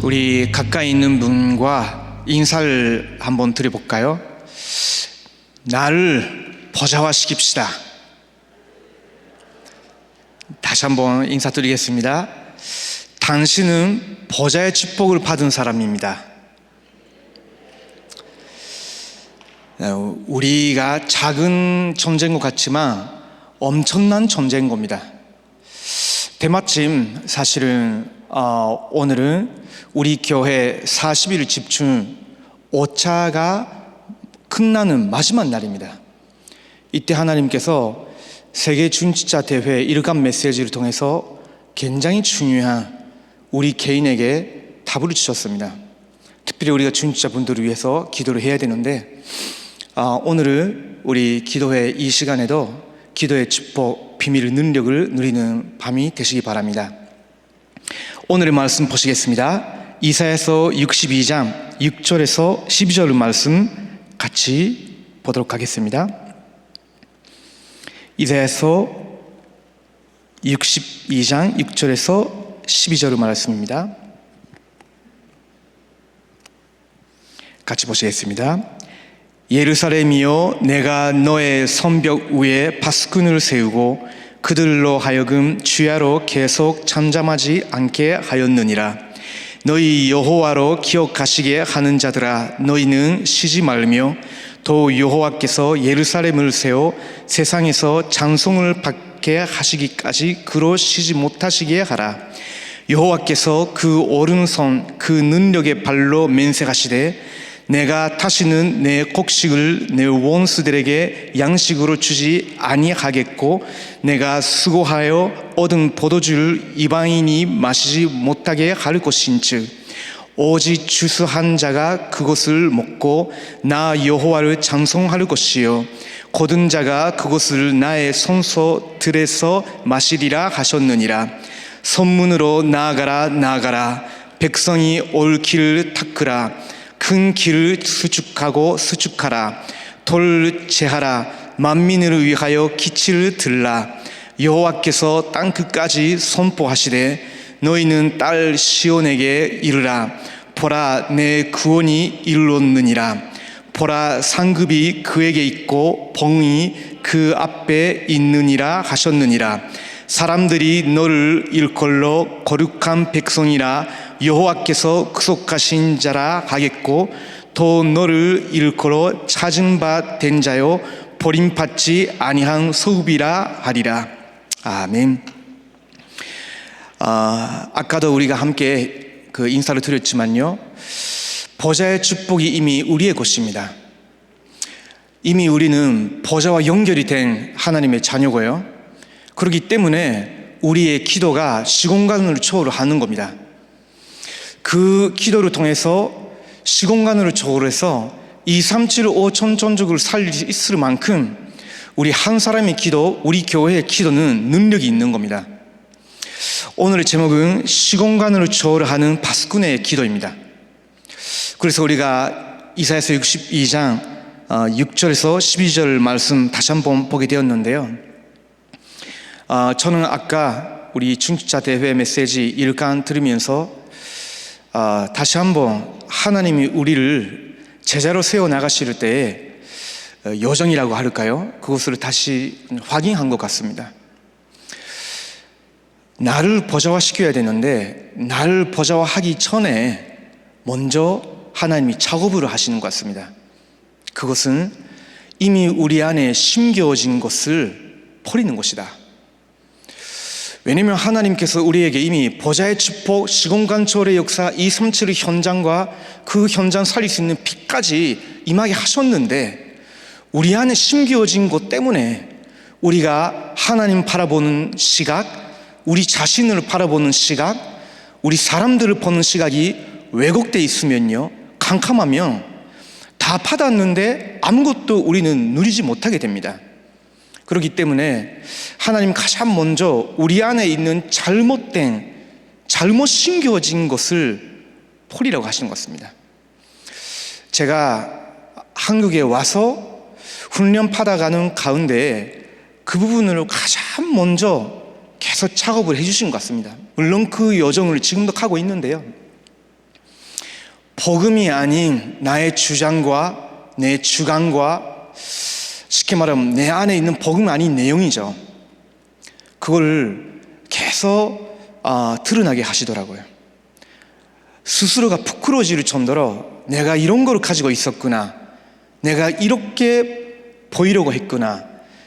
우리 가까이 있는 분과 인사를 한번 드려볼까요? 나를 보좌화시킵시다. 다시 한번 인사드리겠습니다. 당신은 보좌의 축복을 받은 사람입니다. 우리가 작은 존재인 것 같지만 엄청난 존재인 겁니다. 때마침 사실은 오늘은 우리 교회 40일 집중 5차가 끝나는 마지막 날입니다. 이때 하나님께서 세계 중직자 대회 일간 메시지를 통해서 굉장히 중요한 우리 개인에게 답을 주셨습니다. 특별히 우리가 중직자 분들을 위해서 기도를 해야 되는데 오늘은 우리 기도회 이 시간에도 기도의 축복, 비밀의 능력을 누리는 밤이 되시기 바랍니다. 오늘의 말씀 보시겠습니다. 이사야서 62장 6절에서 12절 말씀 같이 보도록 하겠습니다. 이사야서 62장 6절에서 12절 말씀입니다. 같이 보시겠습니다. 예루살렘이여, 내가 너의 성벽 위에 파수꾼을 세우고 그들로 하여금 주야로 계속 잠잠하지 않게 하였느니라. 너희 여호와로 기억하시게 하는 자들아, 너희는 쉬지 말며 또 여호와께서 예루살렘을 세워 세상에서 찬송을 받게 하시기까지 그로 쉬지 못하시게 하라. 여호와께서 그 오른손 그 능력의 발로 맹세하시되, 내가 다시는 내 곡식을 내 원수들에게 양식으로 주지 아니하겠고, 내가 수고하여 얻은 포도주를 이방인이 마시지 못하게 할 것인즉, 오직 주수한 자가 그것을 먹고 나 여호와를 찬송할 것이요 거둔 자가 그것을 나의 성소들에서 마시리라 하셨느니라. 선문으로 나아가라 나아가라. 백성이 올 길을 닦으라. 큰 길을 수축하라. 돌을 제하라. 만민을 위하여 기치를 들라. 여호와께서 땅 끝까지 선포하시되, 너희는 딸 시온에게 이르라. 보라, 내 구원이 이르렀느니라. 보라, 상급이 그에게 있고 봉이 그 앞에 있느니라 하셨느니라. 사람들이 너를 일컬러 거룩한 백성이라 여호와께서 구속하신 자라 하겠고, 또 너를 일컬어 찾은 바 된 자요 버림받지 아니한 소읍이라 하리라. 아멘. 아까도 우리가 함께 그 인사를 드렸지만요, 보좌의 축복이 이미 우리의 것입니다. 이미 우리는 보좌와 연결이 된 하나님의 자녀고요, 그렇기 때문에 우리의 기도가 시공간을 초월하는 겁니다. 그 기도를 통해서 시공간을 초월해서 237, 5천 종족을 살릴 수 있을 만큼 우리 한 사람의 기도, 우리 교회의 기도는 능력이 있는 겁니다. 오늘의 제목은 시공간을 초월하는 파수꾼의 기도입니다. 그래서 우리가 이사야서 62장 6절에서 12절 말씀 다시 한번 보게 되었는데요, 저는 아까 우리 중직자 대회 메시지 일간 들으면서 다시 한번 하나님이 우리를 제자로 세워나가실 때에 여정이라고 할까요? 그것을 다시 확인한 것 같습니다. 나를 보좌화시켜야 되는데, 나를 보좌화하기 전에 먼저 하나님이 작업을 하시는 것 같습니다. 그것은 이미 우리 안에 심겨진 것을 버리는 것이다. 왜냐하면 하나님께서 우리에게 이미 보좌의 축복, 시공간 초월의 역사, 237의 현장과 그 현장 살릴 수 있는 빛까지 임하게 하셨는데, 우리 안에 심겨진 것 때문에 우리가 하나님 바라보는 시각, 우리 자신을 바라보는 시각, 우리 사람들을 보는 시각이 왜곡되어 있으면요, 캄캄하면 다 받았는데 아무것도 우리는 누리지 못하게 됩니다. 그렇기 때문에 하나님 가장 먼저 우리 안에 있는 잘못 심겨진 것을 버리라고 하시는 것 같습니다. 제가 한국에 와서 훈련 받아가는 가운데 그 부분을 가장 먼저 계속 작업을 해주신 것 같습니다. 물론 그 여정을 지금도 하고 있는데요, 복음이 아닌 나의 주장과 내 주관과 쉽게 말하면 내 안에 있는 복음 아닌 내용이죠. 그걸 계속 드러나게 하시더라고요. 스스로가 부끄러워질 정도로 내가 이런 걸 가지고 있었구나, 내가 이렇게 보이려고 했구나,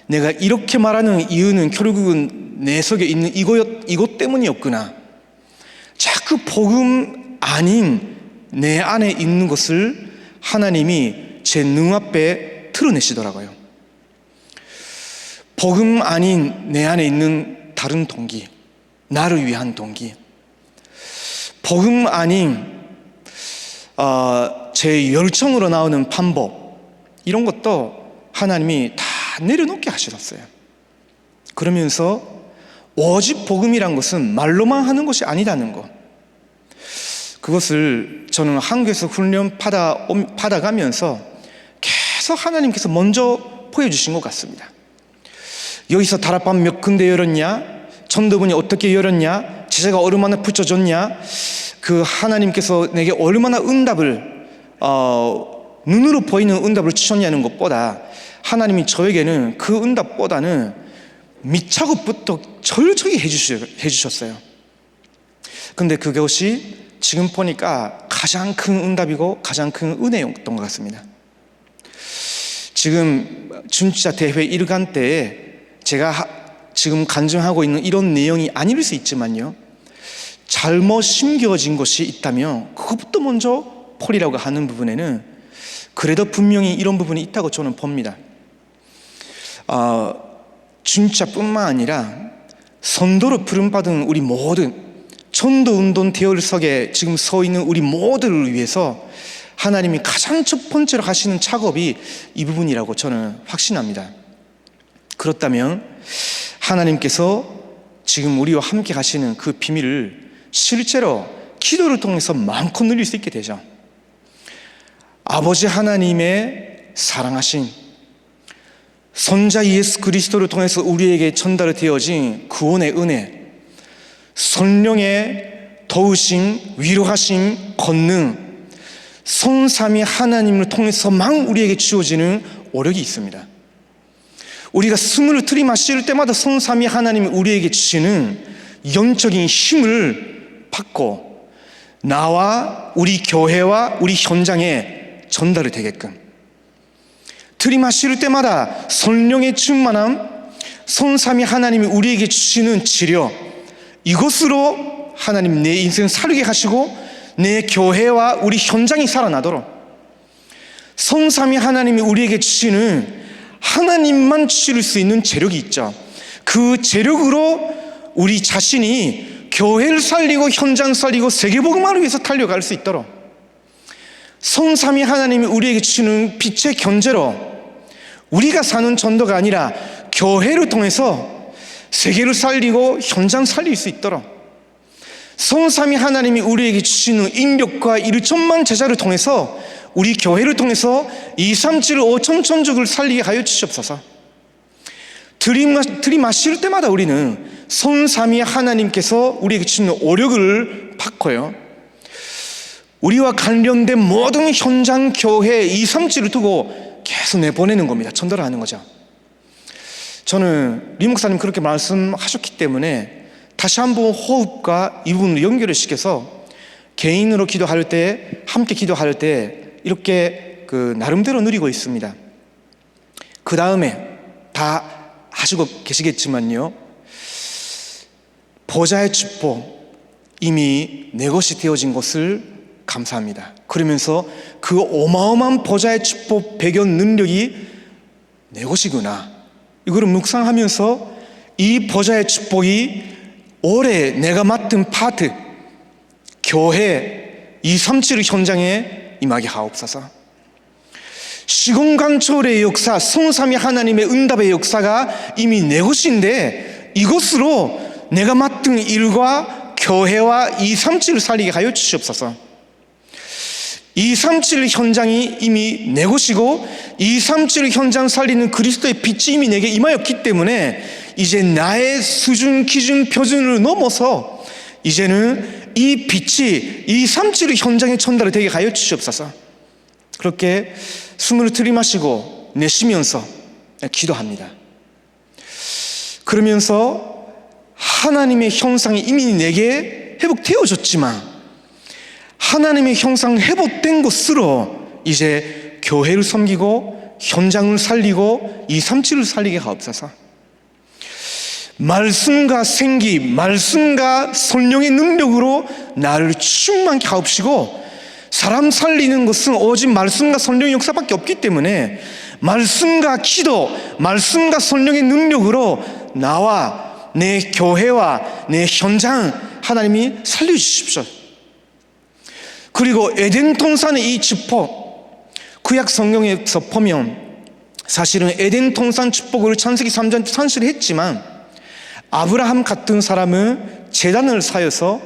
내가 이렇게 말하는 이유는 결국은 내 속에 있는 이것 때문이었구나. 자꾸 복음 아닌 내 안에 있는 것을 하나님이 제 눈앞에 드러내시더라고요. 복음 아닌 내 안에 있는 다른 동기, 나를 위한 동기, 복음 아닌 제 열정으로 나오는 방법, 이런 것도 하나님이 다 내려놓게 하셨어요. 그러면서 오직 복음이란 것은 말로만 하는 것이 아니라는 것, 그것을 저는 한국에서 훈련 받아가면서 계속 하나님께서 먼저 보여주신 것 같습니다. 여기서 다락방 몇 군데 열었냐, 전도분이 어떻게 열었냐, 제자가 얼마나 붙여줬냐, 그 하나님께서 내게 얼마나 응답을 눈으로 보이는 응답을 주셨냐는 것보다 하나님이 저에게는 그 응답보다는 밑작업부터 철저히 해주셨어요. 근데 그것이 지금 보니까 가장 큰 응답이고 가장 큰 은혜였던 것 같습니다. 지금 준치자 대회 1간 때에 제가 지금 간증하고 있는 이런 내용이 아닐 수 있지만요, 잘못 심겨진 것이 있다면 그것부터 먼저 폴이라고 하는 부분에는 그래도 분명히 이런 부분이 있다고 저는 봅니다. 준치자뿐만 아니라 선도로 부름받은 우리 모든 전도운동 대열석에 지금 서 있는 우리 모두를 위해서 하나님이 가장 첫 번째로 하시는 작업이 이 부분이라고 저는 확신합니다. 그렇다면 하나님께서 지금 우리와 함께 하시는 그 비밀을 실제로 기도를 통해서 마음껏 누릴 수 있게 되죠. 아버지 하나님의 사랑하신 선자 예수 그리스도를 통해서 우리에게 전달되어진 구원의 은혜, 성령의 도우심, 위로하심, 권능, 성삼위 하나님을 통해서만 우리에게 주어지는 오력이 있습니다. 우리가 숨을 들이마실 때마다 성삼위 하나님이 우리에게 주시는 영적인 힘을 받고 나와 우리 교회와 우리 현장에 전달이 되게끔, 들이마실 때마다 성령의 충만함, 성삼위 하나님이 우리에게 주시는 치료, 이것으로 하나님 내 인생 살게 하시고 내 교회와 우리 현장이 살아나도록, 성삼위 하나님이 우리에게 주시는 하나님만 주실 수 있는 재력이 있죠. 그 재력으로 우리 자신이 교회를 살리고 현장 살리고 세계복음화를 위해서 달려갈 수 있도록, 성삼위 하나님이 우리에게 주시는 빛의 견제로 우리가 사는 전도가 아니라 교회를 통해서 세계를 살리고 현장 살릴 수 있도록, 성삼위 하나님이 우리에게 주시는 인력과 1천만 제자를 통해서 우리 교회를 통해서 2, 3, 7, 5천 천족을 살리게 하여 주시옵소서. 들이마실 때마다 우리는 성삼위 하나님께서 우리에게 주시는 오력을 받고요, 우리와 관련된 모든 현장 교회 2, 3, 7을 두고 계속 내보내는 겁니다. 전달을 하는 거죠. 저는 리 목사님 그렇게 말씀하셨기 때문에 다시 한번 호흡과 이 부분을 연결을 시켜서 개인으로 기도할 때, 함께 기도할 때 이렇게 나름대로 누리고 있습니다. 그 다음에 다 하시고 계시겠지만요, 보좌의 축복 이미 내 것이 되어진 것을 감사합니다. 그러면서 그 어마어마한 보좌의 축복 배경 능력이 내 것이구나, 이거를 묵상하면서 이 보좌의 축복이 올해 내가 맡은 파트 교회 237 현장에 임하게 하옵소서. 시공간초월의 역사, 성삼위 하나님의 응답의 역사가 이미 내 것인데 이것으로 내가 맡은 일과 교회와 237을 살리게 하여 주시옵소서. 237 현장이 이미 내 것이고 237 현장 살리는 그리스도의 빛이 이미 내게 임하였기 때문에 이제 나의 수준, 기준, 표준을 넘어서 이제는 이 빛이 237 현장에 전달이 되게 하여 주시옵소서. 그렇게 숨을 들이마시고 내쉬면서 기도합니다. 그러면서 하나님의 형상이 이미 내게 회복되어졌지만 하나님의 형상 회복된 것으로 이제 교회를 섬기고 현장을 살리고 237을 살리게 하옵소서. 말씀과 생기, 말씀과 성령의 능력으로 나를 충만케 하옵시고, 사람 살리는 것은 오직 말씀과 성령의 역사밖에 없기 때문에 말씀과 기도, 말씀과 성령의 능력으로 나와 내 교회와 내 현장 하나님이 살려주십시오. 그리고 에덴 동산의 이 축복, 구약 성경에서 보면 사실은 에덴 동산 축복을 창세기 3장 산실했지만 아브라함 같은 사람은 제단을 쌓여서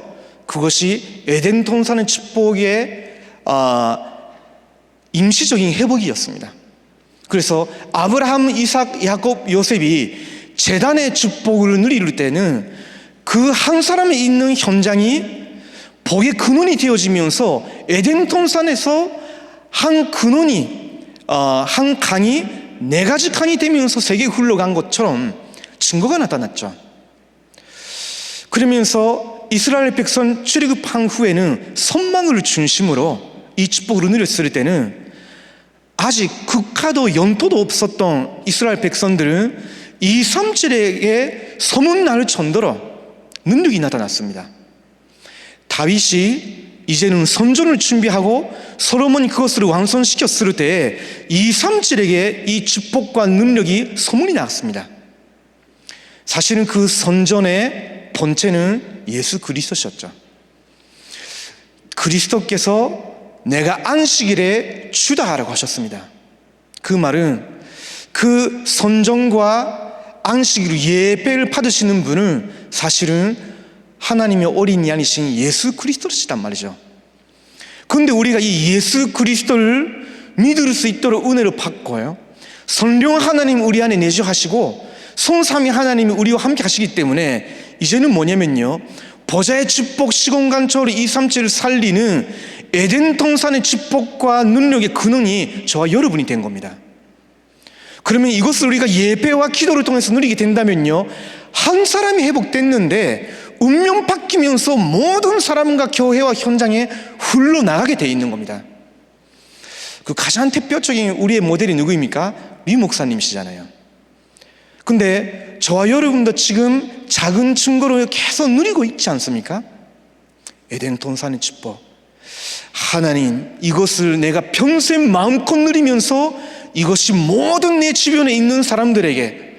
그것이 에덴 동산의 축복의 임시적인 회복이었습니다. 그래서 아브라함, 이삭, 야곱, 요셉이 제단의 축복을 누릴 때는 그 한 사람이 있는 현장이 복의 근원이 되어지면서 에덴 동산에서 한 근원이 한 강이 4가지 강이 되면서 세계에 흘러간 것처럼 증거가 나타났죠. 그러면서 이스라엘 백성 출애굽한 후에는 선망을 중심으로 이 축복을 누렸을 때는 아직 국가도 영토도 없었던 이스라엘 백성들은 237에게 소문날 정도로 능력이 나타났습니다. 다윗이 이제는 선전을 준비하고 솔로몬이 그것을 완성시켰을 때 237에게 이 축복과 능력이 소문이 났습니다. 사실은 그 선전의 본체는 예수 그리스도셨죠. 그리스도께서 내가 안식일에 주다하라고 하셨습니다. 그 말은 그 선전과 안식일 예배를 받으시는 분은 사실은 하나님의 어린이 아니신 예수 그리스도시단 말이죠. 그런데 우리가 이 예수 그리스도를 믿을 수 있도록 은혜를 받고요, 성령 하나님 우리 안에 내주하시고 성삼위 하나님이 우리와 함께 하시기 때문에 이제는 뭐냐면요, 보좌의 축복 시공간처럼 237을 살리는 에덴 동산의 축복과 능력의 근원이 저와 여러분이 된 겁니다. 그러면 이것을 우리가 예배와 기도를 통해서 누리게 된다면요, 한 사람이 회복됐는데 운명 바뀌면서 모든 사람과 교회와 현장에 흘러나가게 돼 있는 겁니다. 그 가장 대표적인 우리의 모델이 누구입니까? 리 목사님이시잖아요. 근데 저와 여러분도 지금 작은 증거로 계속 누리고 있지 않습니까? 에덴 동산의 축복, 하나님 이것을 내가 평생 마음껏 누리면서 이것이 모든 내 주변에 있는 사람들에게,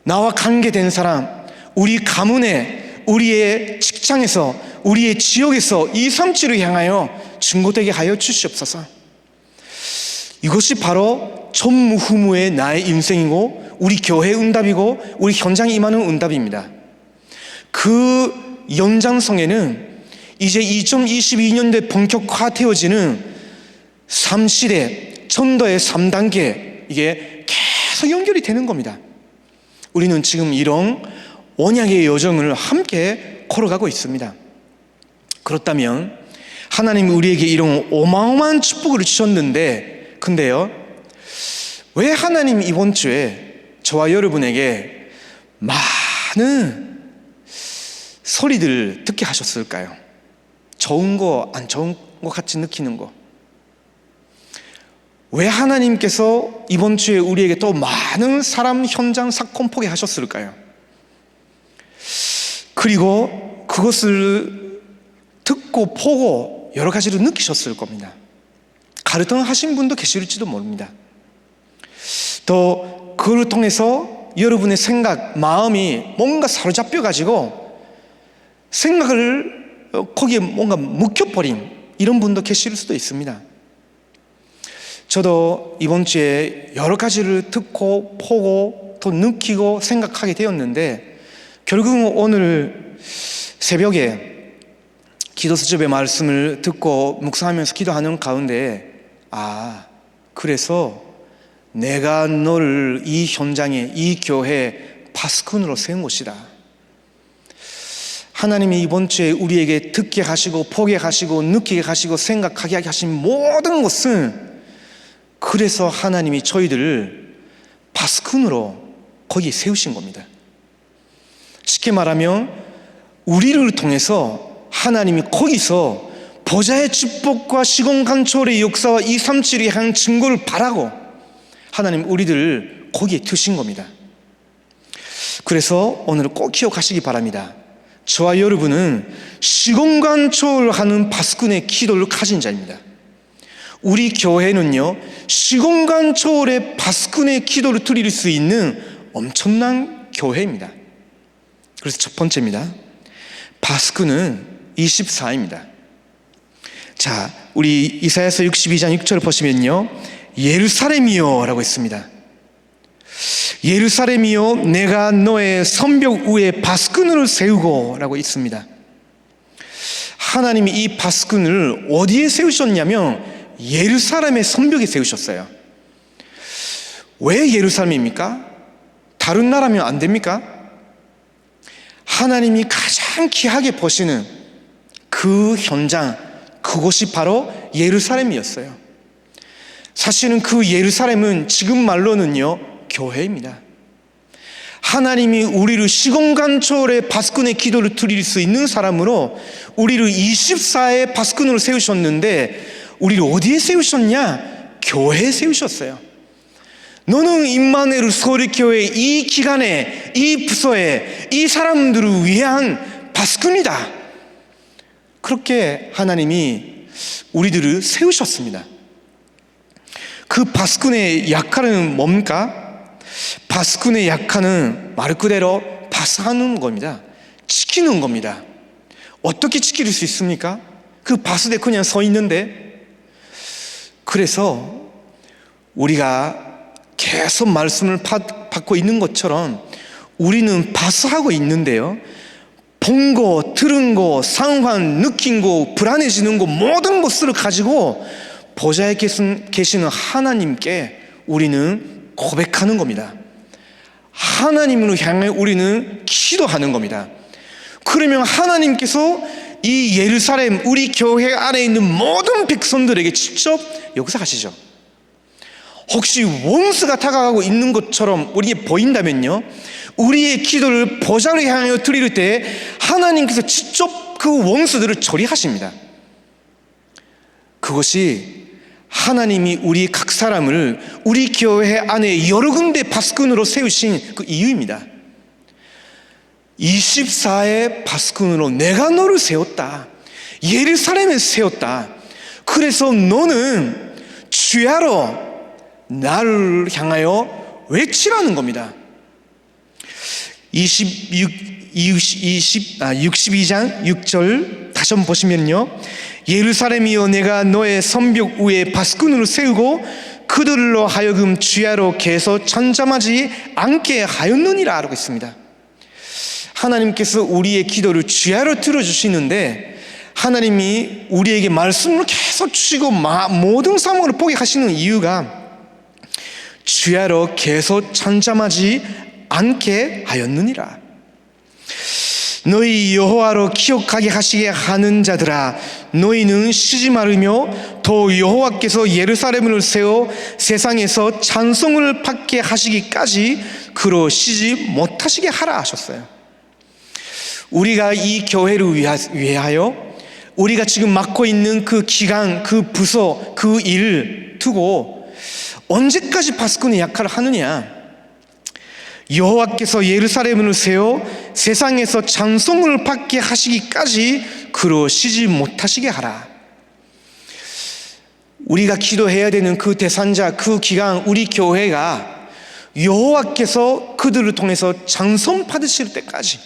나와 관계된 사람, 우리 가문에, 우리의 직장에서, 우리의 지역에서 237을 향하여 증거되게 하여 주시옵소서. 이것이 바로 전무후무의 나의 인생이고 우리 교회의 응답이고 우리 현장에 임하는 응답입니다. 그 연장성에는 이제 2022년도에 본격화되어지는 3시대 전도의 3단계, 이게 계속 연결이 되는 겁니다. 우리는 지금 이런 언약의 여정을 함께 걸어가고 있습니다. 그렇다면 하나님이 우리에게 이런 어마어마한 축복을 주셨는데, 근데요, 왜 하나님이 이번 주에 저와 여러분에게 많은 소리들을 듣게 하셨을까요? 좋은 거, 안 좋은 거 같이 느끼는 거. 왜 하나님께서 이번 주에 우리에게 또 많은 사람, 현장, 사건 포기 하셨을까요? 그리고 그것을 듣고 보고 여러 가지로 느끼셨을 겁니다. 가르쳐 하신 분도 계실지도 모릅니다. 또 그걸 통해서 여러분의 생각, 마음이 뭔가 사로잡혀 가지고 생각을 거기에 뭔가 묵혀버린 이런 분도 계실 수도 있습니다. 저도 이번 주에 여러 가지를 듣고 보고 또 느끼고 생각하게 되었는데, 결국은 오늘 새벽에 기도 수첩의 말씀을 듣고 묵상하면서 기도하는 가운데, 그래서 내가 너를 이 현장에, 이 교회에 파수꾼으로 세운 것이다. 하나님이 이번 주에 우리에게 듣게 하시고 보게 하시고 느끼게 하시고 생각하게 하신 모든 것은 그래서 하나님이 저희들을 바스kun으로 거기에 세우신 겁니다. 쉽게 말하면 우리를 통해서 하나님이 거기서 보좌의 축복과 시공간초월의 역사와 237을 향한 증거를 바라고 하나님 우리들을 거기에 두신 겁니다. 그래서 오늘 꼭 기억하시기 바랍니다. 저와 여러분은 시공간초월하는 바스kun의 기도를 가진 자입니다. 우리 교회는요, 시공간초월의 바스kun의 기도를 드릴 수 있는 엄청난 교회입니다. 그래서 첫 번째입니다. 바스kun은 24입니다. 자, 우리 이사야서 62장 6절을 보시면요, 예루살렘이여 라고 했습니다. 예루살렘이여 내가 너의 성벽 위에 바스kun을 세우고 라고 있습니다. 하나님이 이 바스kun을 어디에 세우셨냐면 예루살렘의 성벽에 세우셨어요. 왜 예루살렘입니까? 다른 나라면 안 됩니까? 하나님이 가장 귀하게 보시는 그 현장, 그곳이 바로 예루살렘이었어요. 사실은 그 예루살렘은 지금 말로는요, 교회입니다. 하나님이 우리를 시공간초월의 바스kun의 기도를 드릴 수 있는 사람으로 우리를 24의 바스kun으로 세우셨는데 우리를 어디에 세우셨냐? 교회에 세우셨어요. 너는 임마누엘 서울교회 이 기간에, 이 부서에, 이 사람들을 위한 바스kun이다. 그렇게 하나님이 우리들을 세우셨습니다. 그 바스kun의 역할은 뭡니까? 바스kun의 역할은 말 그대로 바스하는 겁니다. 지키는 겁니다. 어떻게 지킬 수 있습니까? 그 바스대 그냥 서 있는데. 그래서 우리가 계속 말씀을 받고 있는 것처럼 우리는 바스하고 있는데요, 본 거, 들은 거, 상황, 느낀 거, 불안해지는 거 모든 것을 가지고 보좌에 계시는 하나님께 우리는 고백하는 겁니다. 하나님으로 향해 우리는 기도하는 겁니다. 그러면 하나님께서 이 예루살렘, 우리 교회 안에 있는 모든 백성들에게 직접 역사하시죠. 혹시 원수가 다가가고 있는 것처럼 우리에게 보인다면요, 우리의 기도를 보좌를 향하여 드릴 때 하나님께서 직접 그 원수들을 처리하십니다. 그것이 하나님이 우리 각 사람을 우리 교회 안에 여러 군데 바스kun으로 세우신 그 이유입니다. 24의 바스kun으로 내가 너를 세웠다. 예루살렘에 세웠다. 그래서 너는 주야로 나를 향하여 외치라는 겁니다. 62장 6절 다시 한번 보시면요, 예루살렘이여 내가 너의 성벽 위에 바스kun으로 세우고 그들로 하여금 주야로 계속 잠잠하지 않게 하였느니라 라고 있습니다. 하나님께서 우리의 기도를 주야로 들어주시는데 하나님이 우리에게 말씀을 계속 주시고 모든 상황을 보게 하시는 이유가 주야로 계속 잠잠하지 않게 하였느니라. 너희 여호와로 기억하게 하시게 하는 자들아, 너희는 쉬지 말으며 또 여호와께서 예루살렘을 세워 세상에서 찬송을 받게 하시기까지 그로 쉬지 못하시게 하라 하셨어요. 우리가 이 교회를 위하여 우리가 지금 맡고 있는 그 기간, 그 부서, 그 일을 두고 언제까지 바스kun의 역할을 하느냐? 여호와께서 예루살렘을 세워 세상에서 찬송을 받게 하시기까지 그로 쉬지 못하시게 하라. 우리가 기도해야 되는 그 대상자, 그 기간, 우리 교회가 여호와께서 그들을 통해서 찬송 받으실 때까지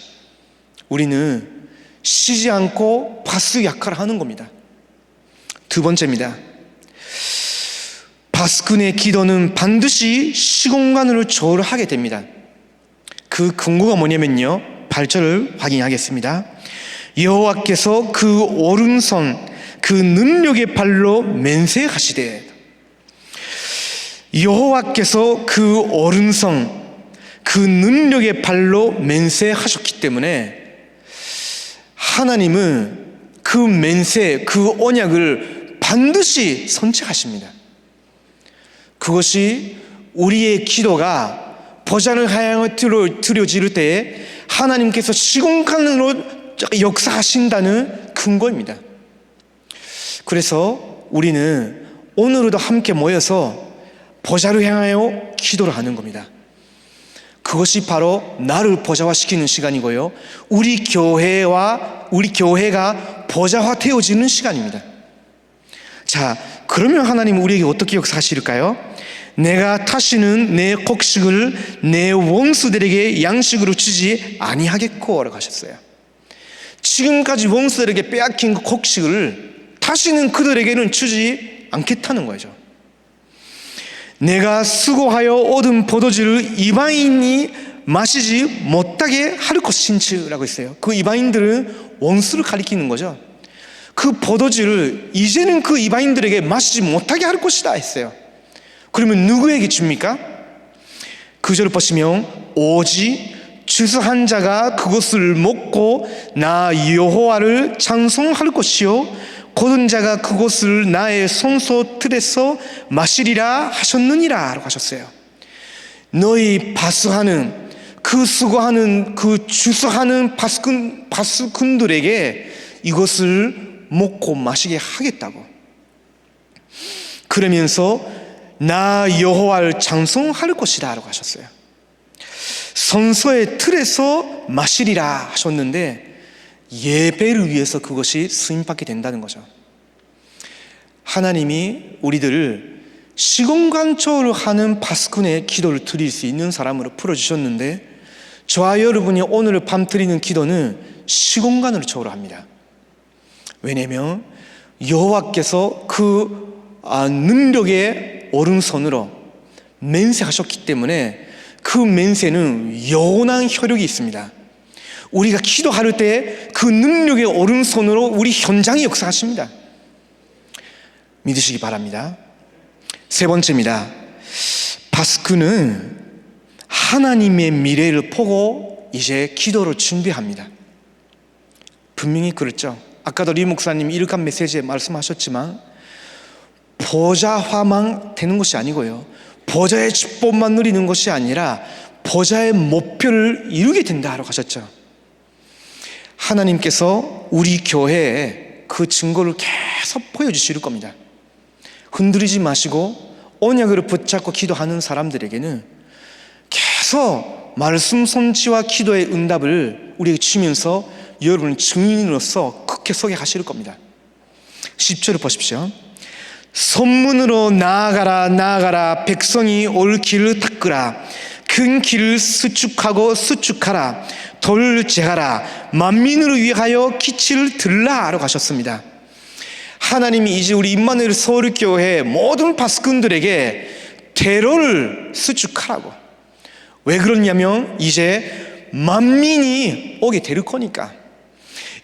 우리는 쉬지 않고 바스 역할을 하는 겁니다. 두 번째입니다. 바스kun의 기도는 반드시 시공간으로 조율하게 됩니다. 그 근거가 뭐냐면요, 8절을 확인하겠습니다. 여호와께서 그 오른손 그 능력의 발로 맹세하시되, 여호와께서 그 오른손 그 능력의 발로 맹세하셨기 때문에 하나님은 그 맹세, 그 언약을 반드시 선택하십니다. 그것이 우리의 기도가 보좌를 향하여 드려질 때 하나님께서 시공간으로 역사하신다는 근거입니다. 그래서 우리는 오늘도 함께 모여서 보좌를 향하여 기도를 하는 겁니다. 그것이 바로 나를 보좌화시키는 시간이고요, 우리 교회가 보좌화되어지는 시간입니다. 자, 그러면 하나님은 우리에게 어떻게 역사하실까요? 내가 다시는 내 곡식을 내 원수들에게 양식으로 주지 아니하겠고 라고 하셨어요. 지금까지 원수들에게 빼앗긴 그 곡식을 다시는 그들에게는 주지 않겠다는 거죠. 내가 수고하여 얻은 포도주를 이방인이 마시지 못하게 할 것인지라고 했어요. 그 이방인들은 원수를 가리키는 거죠. 그 포도주를 이제는 그 이방인들에게 마시지 못하게 할 것이다 했어요. 그러면 누구에게 줍니까? 그 절을 보시면 오직 추수한 자가 그것을 먹고 나 여호와를 찬송할 것이요 거둔 자가 그것을 나의 손소 틀에서 마시리라 하셨느니라 라고 하셨어요. 너희 바수하는 그 수고하는 그 추수하는 바수꾼들에게 이것을 먹고 마시게 하겠다고. 그러면서 나 여호와를 찬송할 것이다 라고 하셨어요. 성소의 틀에서 마시리라 하셨는데 예배를 위해서 그것이 수임받게 된다는 거죠. 하나님이 우리들을 시공간초를 하는 바스kun의 기도를 드릴 수 있는 사람으로 풀어주셨는데, 저와 여러분이 오늘 밤 드리는 기도는 시공간으로 초월을 합니다. 왜냐하면 여호와께서 그 능력의 오른손으로 맹세하셨기 때문에 그 맹세는 영원한 효력이 있습니다. 우리가 기도할 때 그 능력의 오른손으로 우리 현장이 역사하십니다. 믿으시기 바랍니다. 세 번째입니다. 바스크는 하나님의 미래를 보고 이제 기도를 준비합니다. 분명히 그렇죠. 아까도 리 목사님이 일간 메시지에 말씀하셨지만 보좌화만 되는 것이 아니고요, 보좌의 축복만 누리는 것이 아니라 보좌의 목표를 이루게 된다라고 하셨죠. 하나님께서 우리 교회에 그 증거를 계속 보여주실 겁니다. 흔들리지 마시고 언약을 붙잡고 기도하는 사람들에게는 계속 말씀 선지와 기도의 응답을 우리에게 주면서 여러분을 증인으로서 크게 소개하실 겁니다. 10절을 보십시오. 선문으로 나아가라 백성이 올 길을 닦으라. 큰 길을 수축하라. 돌을 재하라. 만민을 위하여 기치를 들라 라고 하셨습니다. 하나님이 이제 우리 임마누엘 서울교회 모든 바스kun들에게 대로를 수축하라고. 왜 그러냐면 이제 만민이 오게 될 거니까.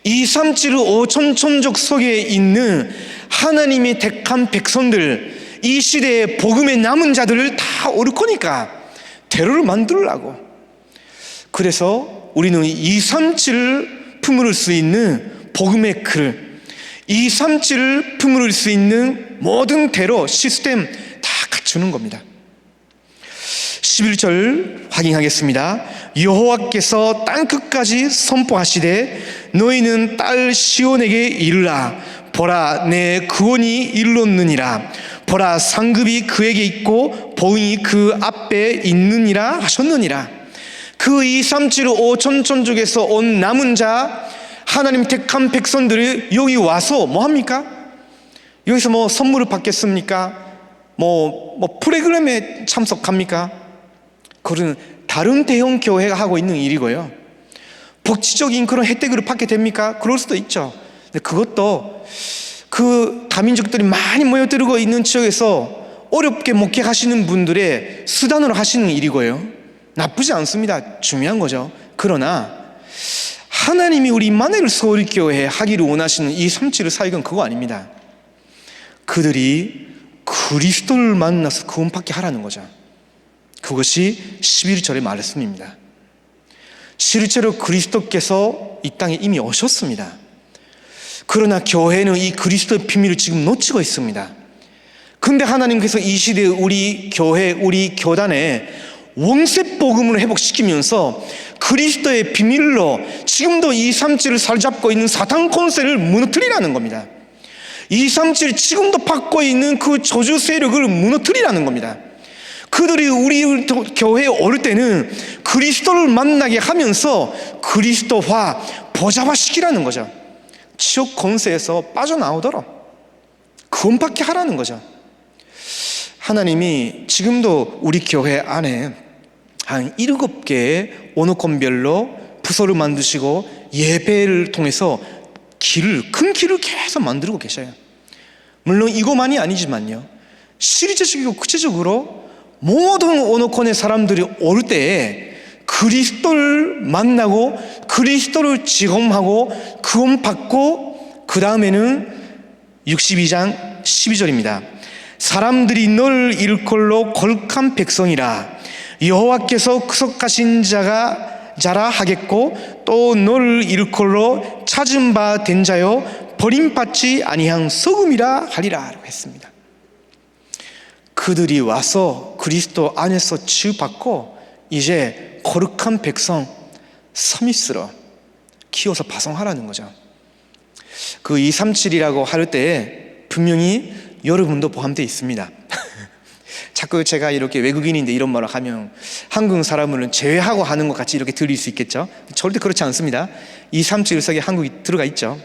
237 5천천족 속에 있는 하나님의 택한 백성들, 이 시대에 복음의 남은 자들을 다 올 거니까 대로를 만들라고. 그래서 우리는 237을 품을 수 있는 복음의 글, 237을 품을 수 있는 모든 대로 시스템 다 갖추는 겁니다. 11절 확인하겠습니다. 여호와께서 땅끝까지 선포하시되 너희는 딸 시온에게 이르라. 보라, 내 구원이 이르렀느니라. 보라, 상급이 그에게 있고 보응이 그 앞에 있느니라 하셨느니라. 그 237 5천천족에서 온 남은 자, 하나님 택한 백성들이 여기 와서 뭐 합니까? 여기서 뭐 선물을 받겠습니까? 뭐 프로그램에 참석합니까? 그거는 다른 대형 교회가 하고 있는 일이고요. 복지적인 그런 혜택을 받게 됩니까? 그럴 수도 있죠. 근데 그것도 그 다민족들이 많이 모여들고 있는 지역에서 어렵게 목회하시는 분들의 수단으로 하시는 일이고요. 나쁘지 않습니다. 중요한 거죠. 그러나 하나님이 우리 임마누엘 서울교회에 하기를 원하시는 이 37의 사역은 그거 아닙니다. 그들이 그리스도를 만나서 구원받게 하라는 거죠. 그것이 11절의 말씀입니다. 실제로 그리스도께서 이 땅에 이미 오셨습니다. 그러나 교회는 이 그리스도의 비밀을 지금 놓치고 있습니다. 근데 하나님께서 이 시대에 우리 교회, 우리 교단에 원세 복음을 회복시키면서 그리스도의 비밀로 지금도 237을 사로잡고 있는 사탄 권세를 무너뜨리라는 겁니다. 237 지금도 받고 있는 그 저주 세력을 무너뜨리라는 겁니다. 그들이 우리 교회에 올 때는 그리스도를 만나게 하면서 그리스도화, 보좌화시키라는 거죠. 지옥 권세에서 빠져나오도록 구원받게 하라는 거죠. 하나님이 지금도 우리 교회 안에 한 7개의 언어권별로 부서를 만드시고 예배를 통해서 큰 길을 계속 만들고 계셔요. 물론 이것만이 아니지만요, 실제적이고 구체적으로 모든 언어권의 사람들이 올 때에 그리스도를 만나고 그리스도를 직험하고 구원받고, 그 다음에는 62장 12절입니다. 사람들이 너를 일컬로 거룩한 백성이라 여호와께서 구속하신 자라 하겠고, 또 너를 일컬로 찾은 바 된 자요 버림받지 아니한 소금이라 하리라 라고 했습니다. 그들이 와서 그리스도 안에서 치유받고 이제 거룩한 백성, 서밋으로 키워서 파송하라는 거죠. 그 237이라고 할 때에 분명히 여러분도 포함되어 있습니다. 자꾸 제가 이렇게 외국인인데 이런 말을 하면 한국 사람은 제외하고 하는 것 같이 이렇게 들릴 수 있겠죠. 절대 그렇지 않습니다. 237 속에 한국이 들어가 있죠.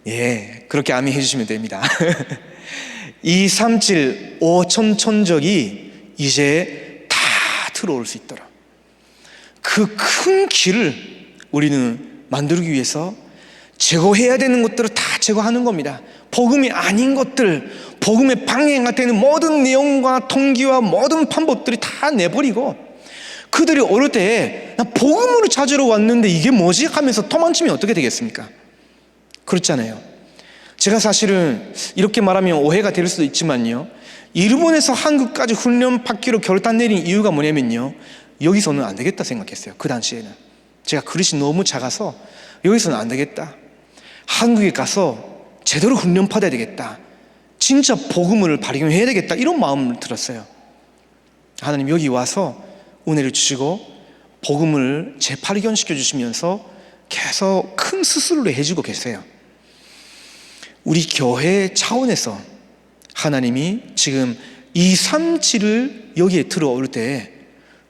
예, 그렇게 아멘 해주시면 됩니다. 237 5천 천적이 이제 다 들어올 수 있도록 그 큰 길을 우리는 만들기 위해서 제거해야 되는 것들을 다 제거하는 겁니다. 복음이 아닌 것들, 복음의 방해가 되는 모든 내용과 통기와 모든 방법들이 다 내버리고, 그들이 어릴 때 나 복음으로 찾으러 왔는데 이게 뭐지? 하면서 도망치면 어떻게 되겠습니까? 그렇잖아요. 제가 사실은 이렇게 말하면 오해가 될 수도 있지만요, 일본에서 한국까지 훈련 받기로 결단 내린 이유가 뭐냐면요, 여기서는 안 되겠다 생각했어요. 그 당시에는 제가 그릇이 너무 작아서 여기서는 안 되겠다, 한국에 가서 제대로 훈련 받아야 되겠다, 진짜 복음을 발견해야 되겠다, 이런 마음을 들었어요. 하나님 여기 와서 은혜를 주시고 복음을 재발견시켜 주시면서 계속 큰 수술을 해주고 계세요. 우리 교회 차원에서 하나님이 지금 237을 여기에 들어올 때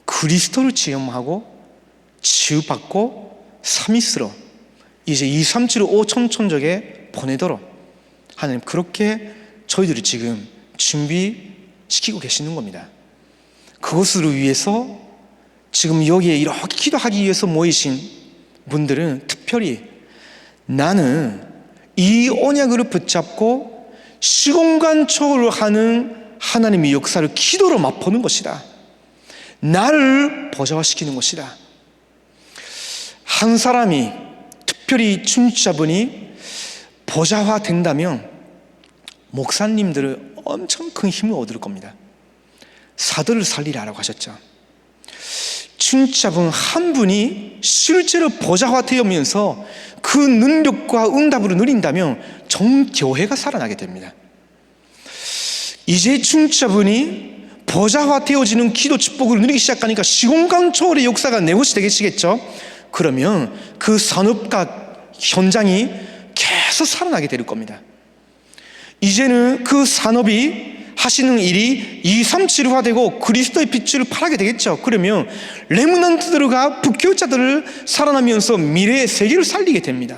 그리스도를 체험하고 치유받고 서밋으로 이제 237을 5천 천적에 보내도록 하나님 그렇게 저희들이 지금 준비시키고 계시는 겁니다. 그것을 위해서 지금 여기에 이렇게 기도하기 위해서 모이신 분들은 특별히 나는 이 언약을 붙잡고 시공간 초월을 하는 하나님의 역사를 기도로 맛보는 것이다, 나를 보좌화시키는 것이다. 한 사람이 특별히 중직자분이 보좌화 된다면 목사님들은 엄청 큰 힘을 얻을 겁니다. 사도를 살리라라고 하셨죠. 중직자분 한 분이 실제로 보좌화 되면서 그 능력과 응답으로 누린다면 전 교회가 살아나게 됩니다. 이제 중직자분이 보좌화 되어지는 기도 축복을 누리기 시작하니까 시공간 초월의 역사가 내 것이 되시겠죠. 그러면 그 산업과 현장이 계속 살아나게 될 겁니다. 이제는 그 산업이 하시는 일이 237화 되고 그리스도의 빛을 발하게 되겠죠. 그러면 레므넌트들과 부교자들을 살아나면서 미래의 세계를 살리게 됩니다.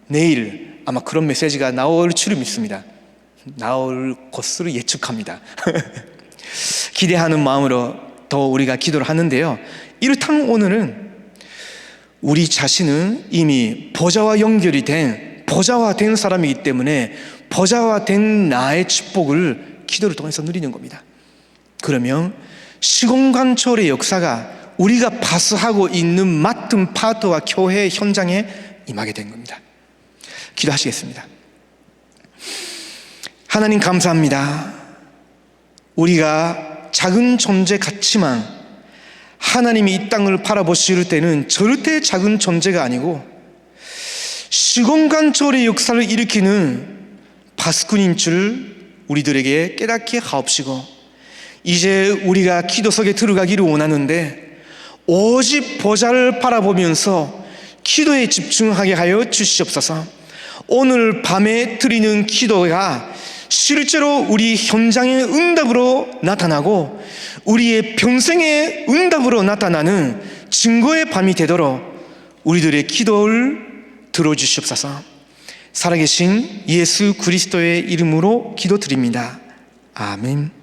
내일 아마 그런 메시지가 나올 줄을 믿습니다. 나올 것으로 예측합니다. 기대하는 마음으로 더 우리가 기도를 하는데요, 이렇다면 오늘은 우리 자신은 이미 보좌와 연결이 된 보좌화된 사람이기 때문에 보좌화된 나의 축복을 기도를 통해서 누리는 겁니다. 그러면 시공간 초월의 역사가 우리가 파수하고 있는 맡은 파트와 교회 현장에 임하게 된 겁니다. 기도하시겠습니다. 하나님 감사합니다. 우리가 작은 존재 같지만 하나님이 이 땅을 바라보실 때는 절대 작은 존재가 아니고 시공간초월의 역사를 일으키는 파수꾼인 줄 우리들에게 깨닫게 하옵시고, 이제 우리가 기도 속에 들어가기를 원하는데 오직 보좌를 바라보면서 기도에 집중하게 하여 주시옵소서. 오늘 밤에 드리는 기도가 실제로 우리 현장의 응답으로 나타나고 우리의 평생의 응답으로 나타나는 증거의 밤이 되도록 우리들의 기도를 들어주시옵소서. 살아계신 예수 그리스도의 이름으로 기도드립니다. 아멘.